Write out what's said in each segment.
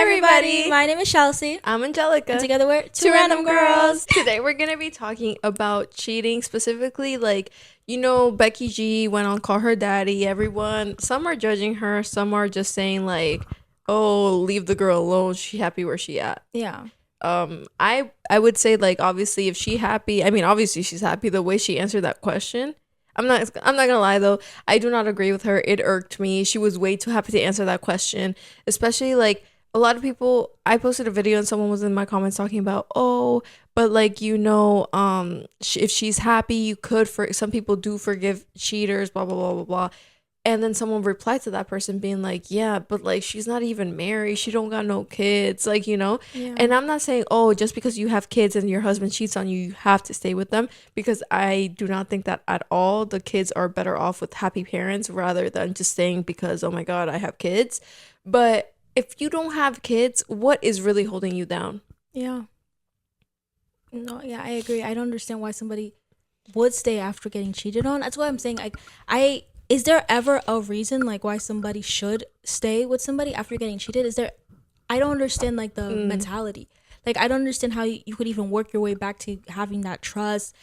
everybody. My name is Shelcy. I'm Angelica. And together we're two random girls. Today we're going to be talking about cheating, specifically Becky G went on Call Her Daddy. Some are judging her, some are just saying oh, leave the girl alone. She happy where she at. Yeah. I would say obviously if she happy, obviously she's happy the way she answered that question. I'm not gonna lie though, I do not agree with her. It irked me. She was way too happy to answer that question, especially a lot of people. I posted a video and someone was in my comments talking about, oh, but if she's happy, you could, for some people do forgive cheaters, blah blah blah blah blah. And then someone replied to that person being yeah, but she's not even married, she don't got no kids, Yeah. And I'm not saying, oh, just because you have kids and your husband cheats on you, you have to stay with them, because I do not think that at all. The kids are better off with happy parents rather than just staying because, oh my God, I have kids. But if you don't have kids, what is really holding you down? Yeah. No, yeah, I agree. I don't understand why somebody would stay after getting cheated on. That's why I'm saying is there ever a reason why somebody should stay with somebody after getting cheated? I don't understand the mentality. I don't understand how you could even work your way back to having that trust,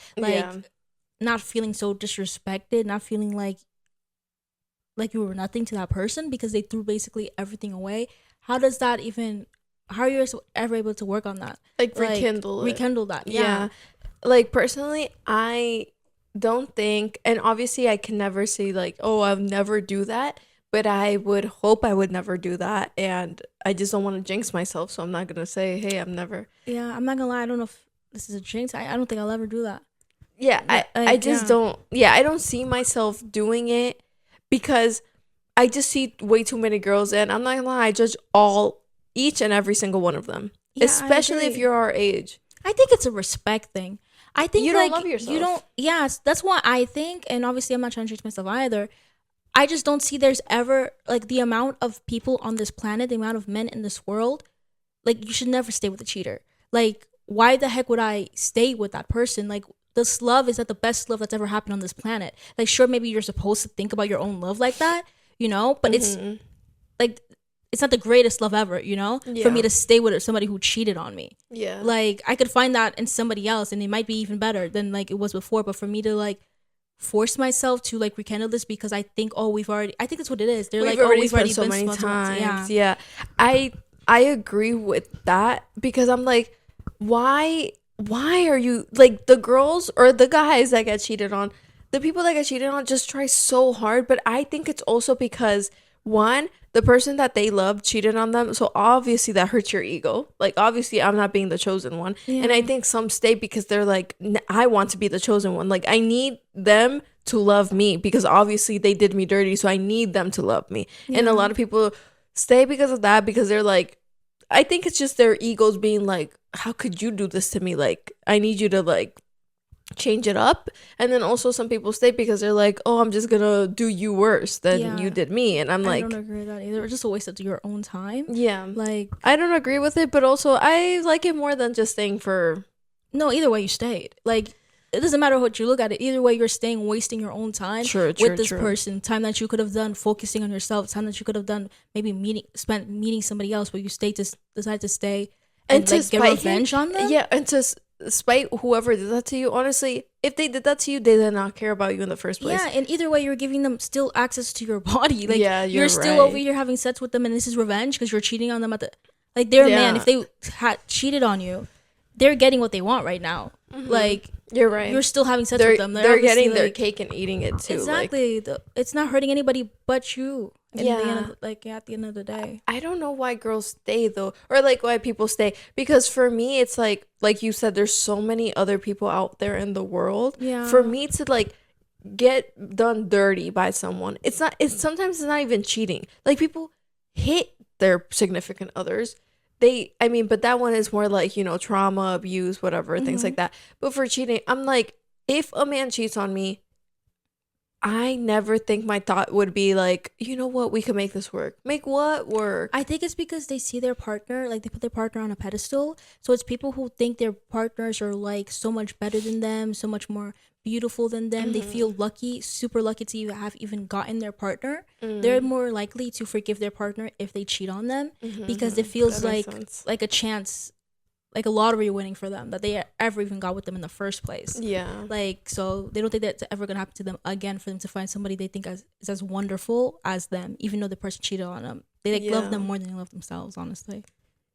not feeling so disrespected, not feeling like you were nothing to that person because they threw basically everything away. How are you ever able to work on that? Rekindle that. Yeah. Personally, I don't think, and obviously I can never say oh, I'll never do that, but I would hope I would never do that, and I just don't want to jinx myself, so I'm not gonna say, hey, I'm never. Yeah, I'm not gonna lie, I don't know if this is a jinx. I don't think I'll ever do that. Yeah, I just don't. Yeah, I don't see myself doing it because I just see way too many girls, and I'm not gonna lie, I judge each and every single one of them, especially if you're our age. I think it's a respect thing. I think you don't love yourself. You don't. Yes, that's what I think. And obviously, I'm not trying to change myself either. I just don't see there's ever the amount of people on this planet, the amount of men in this world. You should never stay with a cheater. Why the heck would I stay with that person? This love is the best love that's ever happened on this planet. Sure, maybe you're supposed to think about your own love like that, but mm-hmm. it's not the greatest love ever, for me to stay with somebody who cheated on me. Yeah. I could find that in somebody else and it might be even better than it was before. But for me to force myself to rekindle this because I think, I think that's what it is. They're we've already been so many times. Yeah. I agree with that because I'm why are you the girls or the guys that get cheated on, the people that get cheated on just try so hard. But I think it's also because one, the person that they love cheated on them, so obviously that hurts your ego. Obviously I'm not being the chosen one. Yeah. And I think some stay because they're I want to be the chosen one. I need them to love me because obviously they did me dirty, so I need them to love me. Yeah. And a lot of people stay because of that, because they're I think it's just their egos being how could you do this to me? I need you to change it up. And then also some people stay because they're oh, I'm just gonna do you worse than you did me. And I'm I don't agree with that either. It's just a waste of your own time. Yeah, I don't agree with it, but also I like it more than just staying for. No, either way you stayed. It doesn't matter what you look at it. Either way, you're staying, wasting your own time with this person. Time that you could have done focusing on yourself. Time that you could have done maybe meeting somebody else, but you decide to stay and to get revenge on them. Yeah, and to spite whoever did that to you. Honestly, if they did that to you, they did not care about you in the first place. Yeah, and either way, you're giving them still access to your body. You're still over here having sex with them, and this is revenge because you're cheating on them at the they're a man. If they had cheated on you, they're getting what they want right now. Mm-hmm. You're right. You're still having sex with them. They're getting their cake and eating it too. Exactly. It's not hurting anybody but you. At the end of the day, I don't know why girls stay though, or why people stay, because for me it's like you said, there's so many other people out there in the world. Yeah. For me to get done dirty by someone, sometimes it's not even cheating. People hit their significant others. But that one is more trauma, abuse, whatever, things like that. But for cheating, I'm if a man cheats on me, I never think my thought would be like, you know what, we could make this work. Make what work? I think it's because they see their partner, like they put their partner on a pedestal. So it's people who think their partners are like so much better than them, so much more beautiful than them. They feel lucky, super lucky to have even gotten their partner. They're more likely to forgive their partner if they cheat on them because it feels like a chance, like a lottery winning for them that they ever even got with them in the first place. Yeah. Like, so they don't think that's ever gonna happen to them again, for them to find somebody they think is as wonderful as them, even though the person cheated on them. They love them more than they love themselves, honestly.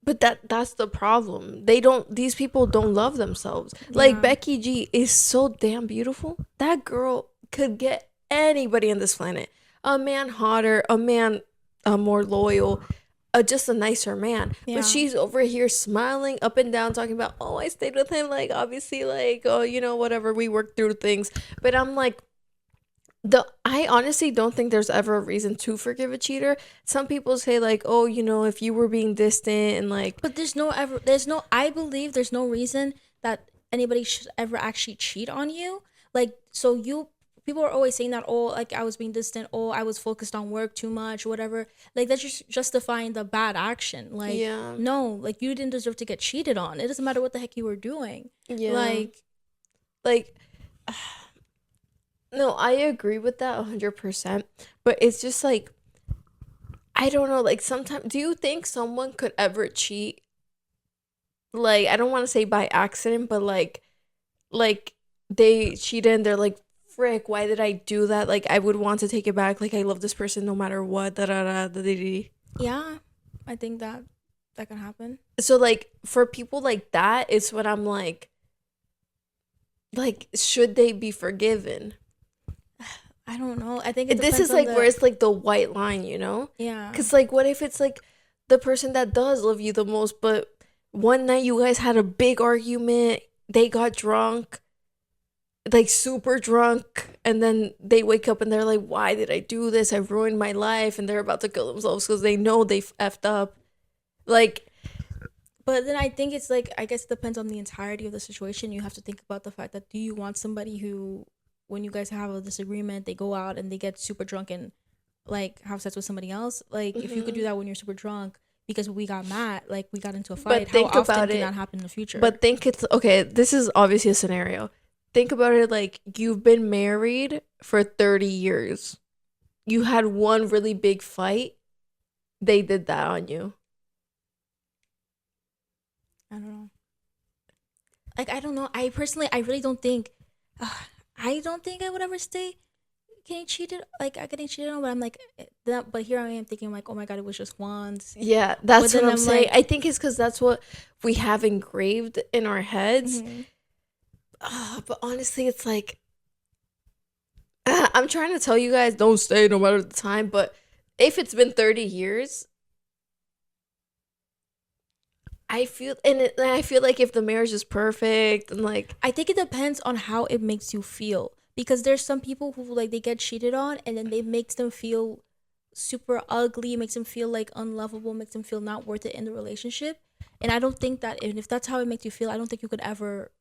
But that's the problem. These people don't love themselves. Like, Becky G is so damn beautiful. That girl could get anybody on this planet. A man hotter, a man more loyal, just a nicer man. But she's over here smiling up and down, talking about, oh, I stayed with him, like, obviously, like, oh, you know, whatever, we worked through things. But I'm like, I honestly don't think there's ever a reason to forgive a cheater. Some people say, like, oh, you know, if you were being distant and like, but I believe there's no reason that anybody should ever actually cheat on you. Like, so people are always saying that, oh, like, I was being distant, oh, I was focused on work too much, whatever. Like, that's just justifying the bad action. Like, no, like, you didn't deserve to get cheated on. It doesn't matter what the heck you were doing. Like no, I agree with that 100%. But it's just like, I don't know, like, sometimes, do you think someone could ever cheat? Like, I don't want to say by accident, but like they cheated and they're like, frick, why did I do that? Like, I would want to take it back. Like, I love this person no matter what. Yeah, I think that can happen. So, like, for people like that, it's what I'm like, should they be forgiven? I don't know. I think this is like where it's like the white line, you know? Yeah. Because, like, what if it's like the person that does love you the most, but one night you guys had a big argument, they got drunk, like super drunk, and then they wake up and they're like, why did I do this? I ruined my life, and they're about to kill themselves because they know they effed up. Like, but then I think it's like, I guess it depends on the entirety of the situation. You have to think about the fact that, do you want somebody who, when you guys have a disagreement, they go out and they get super drunk and like have sex with somebody else? Like, if you could do that when you're super drunk because we got mad, like we got into a fight, how often can that happen in the future? But think it's okay, this is obviously a scenario. Think about it like, you've been married for 30 years. You had one really big fight. They did that on you. I don't know. Like, I don't know. I really don't think... I don't think I would ever stay getting cheated on, but I'm like, but here I am thinking like, oh my god, it was just once. Yeah, that's what I'm saying. Like, I think it's because that's what we have engraved in our heads. But honestly, it's like, I'm trying to tell you guys, don't stay no matter the time, but if it's been 30 years, I feel like if the marriage is perfect and like, I think it depends on how it makes you feel, because there's some people who like they get cheated on and then it makes them feel super ugly, makes them feel like unlovable, makes them feel not worth it in the relationship. And I don't think that, and if that's how it makes you feel, I don't think you could ever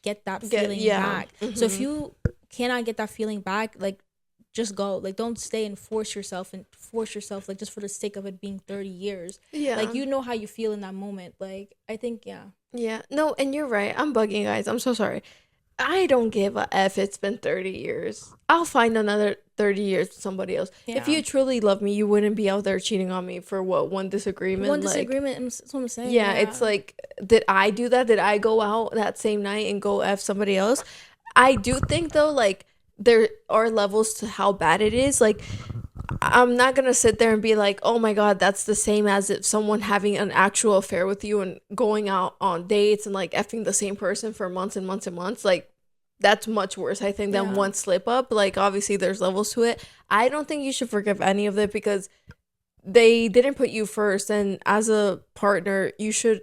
get that feeling back. So if you cannot get that feeling back, like, just go. Like, don't stay and force yourself like just for the sake of it being 30 years. Yeah. Like, you know how you feel in that moment. Like, I think, yeah. No, and you're right. I'm bugging you guys. I'm so sorry. I don't give a F. It's been 30 years. I'll find another 30 years with somebody else. Yeah. If you truly love me, you wouldn't be out there cheating on me for what, one disagreement? That's what I'm saying. Yeah, it's like, did I do that? Did I go out that same night and go F somebody else? I do think, though, like, there are levels to how bad it is. Like, I'm not gonna sit there and be like, oh my god, that's the same as if someone having an actual affair with you and going out on dates and like effing the same person for months and months and months. Like, that's much worse, I think, than one slip up. Like, obviously there's levels to it. I don't think you should forgive any of it because they didn't put you first, and as a partner you should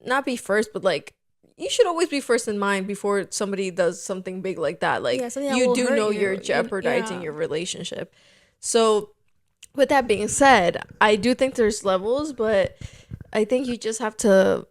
not be first, but like, you should always be first in mind before somebody does something big like that. Like, you do know you're jeopardizing your relationship. So with that being said, I do think there's levels, but I think you just have to,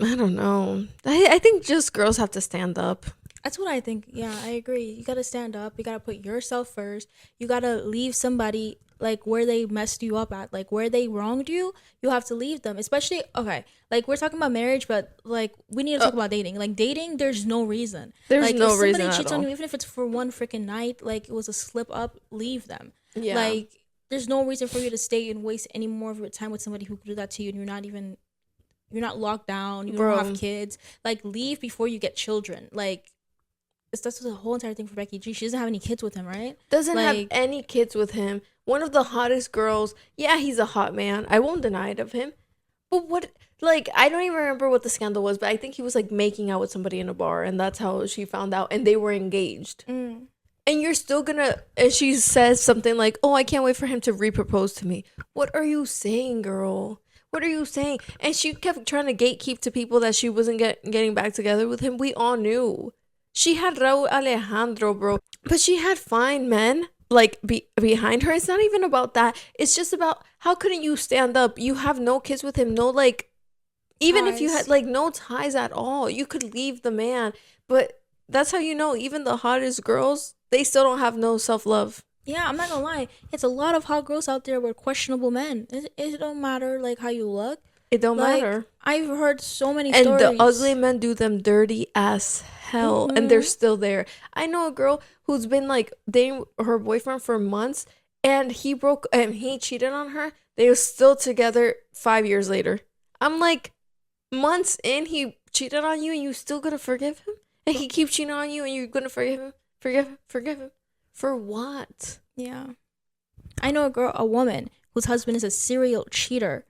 I don't know. I think just girls have to stand up. That's what I think. Yeah, I agree. You gotta stand up. You gotta put yourself first. You gotta leave somebody like where they messed you up at, like where they wronged you. You have to leave them. Especially okay, like we're talking about marriage, but like we need to talk about dating. Like dating, there's no reason. There's like, no if reason somebody at cheats all. on you, even if it's for one freaking night, like it was a slip up, leave them. Yeah. Like there's no reason for you to stay and waste any more of your time with somebody who could do that to you, and you're not locked down. You don't have kids. Like leave before you get children. Like that's the whole entire thing for Becky G. She doesn't have any kids with him, right? Doesn't have any kids with him. One of the hottest girls. Yeah, he's a hot man. I won't deny it of him. But what, like, I don't even remember what the scandal was, but I think he was, like, making out with somebody in a bar, and that's how she found out, and they were engaged. And you're still gonna, and she says something like, oh, I can't wait for him to re-propose to me. What are you saying, girl? What are you saying? And she kept trying to gatekeep to people that she wasn't getting back together with him. We all knew. She had Raul Alejandro, bro. But she had fine men, like, behind her. It's not even about that. It's just about, how couldn't you stand up? You have no kids with him. No, like, even ties. If you had, like, no ties at all, you could leave the man. But that's how you know, even the hottest girls, they still don't have no self-love. Yeah, I'm not gonna lie. It's a lot of hot girls out there with questionable men. It don't matter, like, how you look. It don't matter. I've heard so many stories. And the ugly men do them dirty as hell. And they're still there. I know a girl who's been, like, dating her boyfriend for months. And he cheated on her. They were still together 5 years later. I'm like, months in, he cheated on you and you still gonna forgive him? And he keeps cheating on you and you're gonna forgive him? Forgive him? For what? Yeah. I know a woman whose husband is a serial cheater.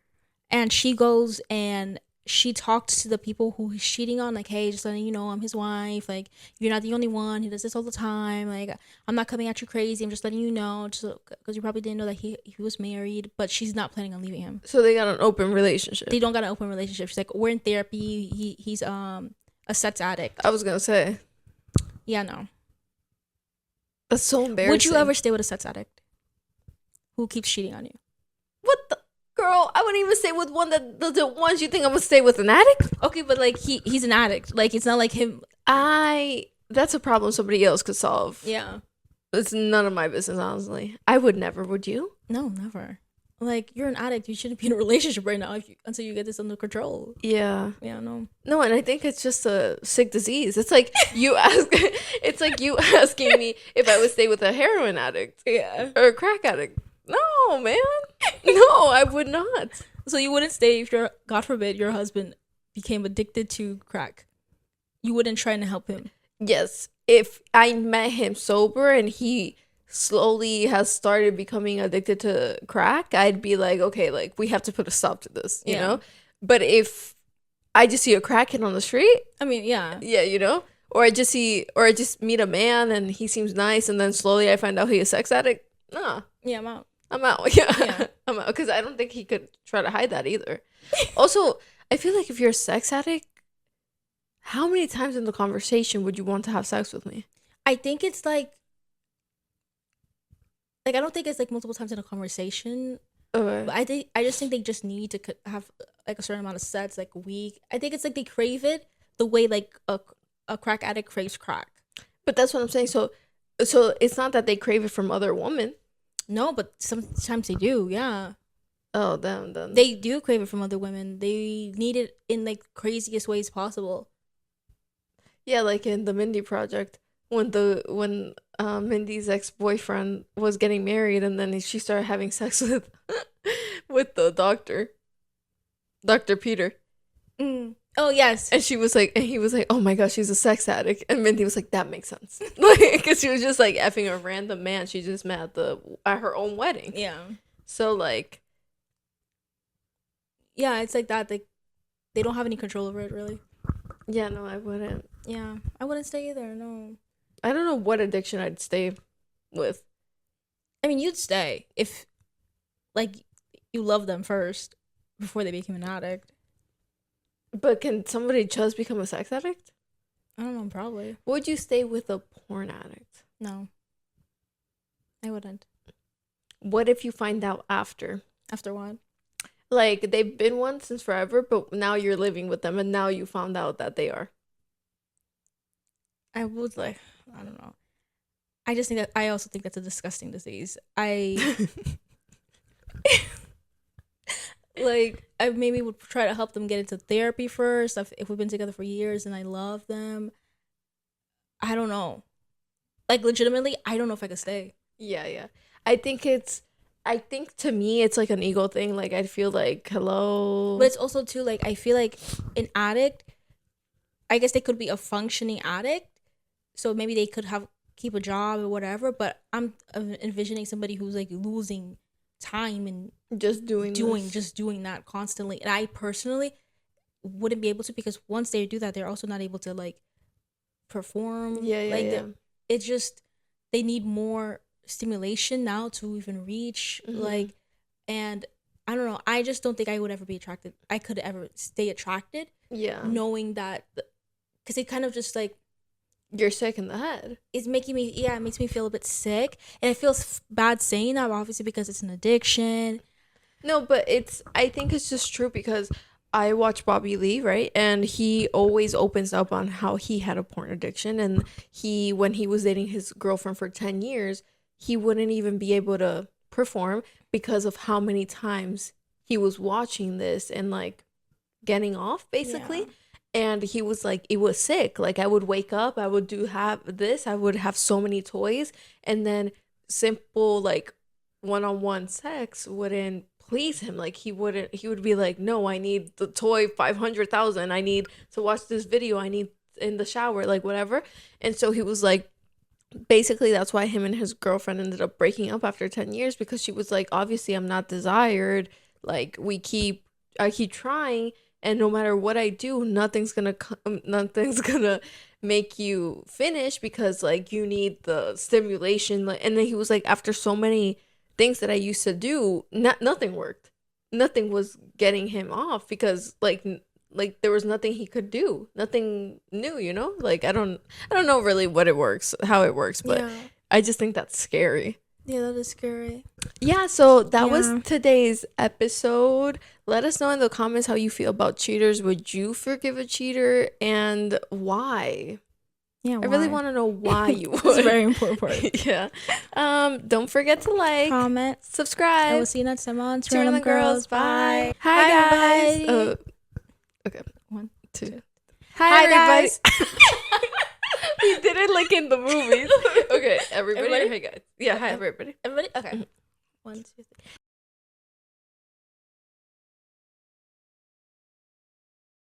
And she goes and she talks to the people who he's cheating on, like, hey, just letting you know I'm his wife. Like, you're not the only one. He does this all the time. Like, I'm not coming at you crazy. I'm just letting you know, just because you probably didn't know that he was married. But she's not planning on leaving him. So they got an open relationship. They don't got an open relationship. She's like, we're in therapy. He's a sex addict. I was gonna say. Yeah, no. That's so embarrassing. Would you ever stay with a sex addict who keeps cheating on you? What the? Girl, I wouldn't even stay with one that the ones you think I'm gonna stay with an addict. Okay, but like he's an addict. Like it's not like him. That's a problem somebody else could solve. Yeah, it's none of my business, honestly. I would never. Would you? No, never. Like you're an addict. You shouldn't be in a relationship right now until you get this under control. Yeah. Yeah. No. No, and I think it's just a sick disease. It's like you ask. It's like you asking me if I would stay with a heroin addict. Yeah. Or a crack addict. No, man. No, I would not. So you wouldn't stay if God forbid, your husband became addicted to crack. You wouldn't try to help him. Yes. If I met him sober and he slowly has started becoming addicted to crack, I'd be like, okay, like we have to put a stop to this, you know? But if I just see a crackhead on the street, I mean, yeah. Yeah, you know? Or I just meet a man and he seems nice and then slowly I find out he's a sex addict. Nah. Yeah, I'm out. Yeah. I'm out because I don't think he could try to hide that either. Also, I feel like if you're a sex addict, how many times in the conversation would you want to have sex with me? I think it's like I don't think it's like multiple times in a conversation. But I just think they just need to have like a certain amount of sex, like a week. I think it's like they crave it the way like a crack addict craves crack. But that's what I'm saying. So it's not that they crave it from other women. No, but sometimes they do, yeah. Oh, then. They do crave it from other women. They need it in, like, craziest ways possible. Yeah, like in the Mindy Project, when Mindy's ex-boyfriend was getting married and then she started having sex with the doctor. Dr. Peter. Oh, yes. And he was like, oh my gosh, she's a sex addict. And Mindy was like, that makes sense. Like, because she was just like effing a random man she just met at her own wedding. Yeah. So like. Yeah, it's like that. They don't have any control over it, really. Yeah, no, I wouldn't. Yeah, I wouldn't stay either, no. I don't know what addiction I'd stay with. I mean, you'd stay if, like, you love them first before they became an addict. But can somebody just become a sex addict? I don't know, probably. Would you stay with a porn addict? No. I wouldn't. What if you find out after? After what? Like, they've been one since forever, but now you're living with them, and now you found out that they are. I would like, I don't know. I also think that's a disgusting disease. Like, I maybe would try to help them get into therapy first. If we've been together for years and I love them, I don't know. Like, legitimately, I don't know if I could stay. Yeah. I think to me, it's like an ego thing. Like, I feel like, hello. But it's also, too, like, I feel like an addict, I guess they could be a functioning addict. So maybe they could keep a job or whatever. But I'm envisioning somebody who's, like, losing time and just doing that constantly. And I personally wouldn't be able to, because once they do that, they're also not able to, like, perform. It's just, they need more stimulation now to even reach. Like, and I don't know, I just don't think I would ever be attracted. I could ever stay attracted, knowing that, because it kind of just, like, you're sick in the head. It makes me feel a bit sick, and it feels bad saying that, obviously, because it's an addiction. No, but I think it's just true, because I watch Bobby Lee, right? And he always opens up on how he had a porn addiction. And when he was dating his girlfriend for 10 years, he wouldn't even be able to perform because of how many times he was watching this and, like, getting off, basically. Yeah. And he was like, it was sick. Like, I would wake up, I would I would have so many toys. And then simple, like, one-on-one sex wouldn't please him. Like, he would be like, no, I need the toy 500,000. I need to watch this video. I need in the shower, like, whatever. And so he was like, basically that's why him and his girlfriend ended up breaking up after 10 years, because she was like, obviously I'm not desired. Like, I keep trying, and no matter what I do, nothing's gonna make you finish, because, like, you need the stimulation. Like, and then he was like, after so many things that I used to do, nothing worked. Nothing was getting him off, because like there was nothing he could do, nothing new, you know? Like, I don't know really how it works, but I just think that's scary. Yeah, that is scary. Yeah, so that was today's episode. Let us know in the comments how you feel about cheaters. Would you forgive a cheater, and why? Yeah, I really want to know why you would. It's a very important part. Yeah. Don't forget to like, comment, subscribe. I will see you next time on Two Random Girls. Bye. Hi guys. Okay. 1, 2. Hi everybody. Guys. We did it like in the movies. Okay, everybody. Hey guys. Yeah, hi everybody. Everybody. Okay. 1, 2, 3.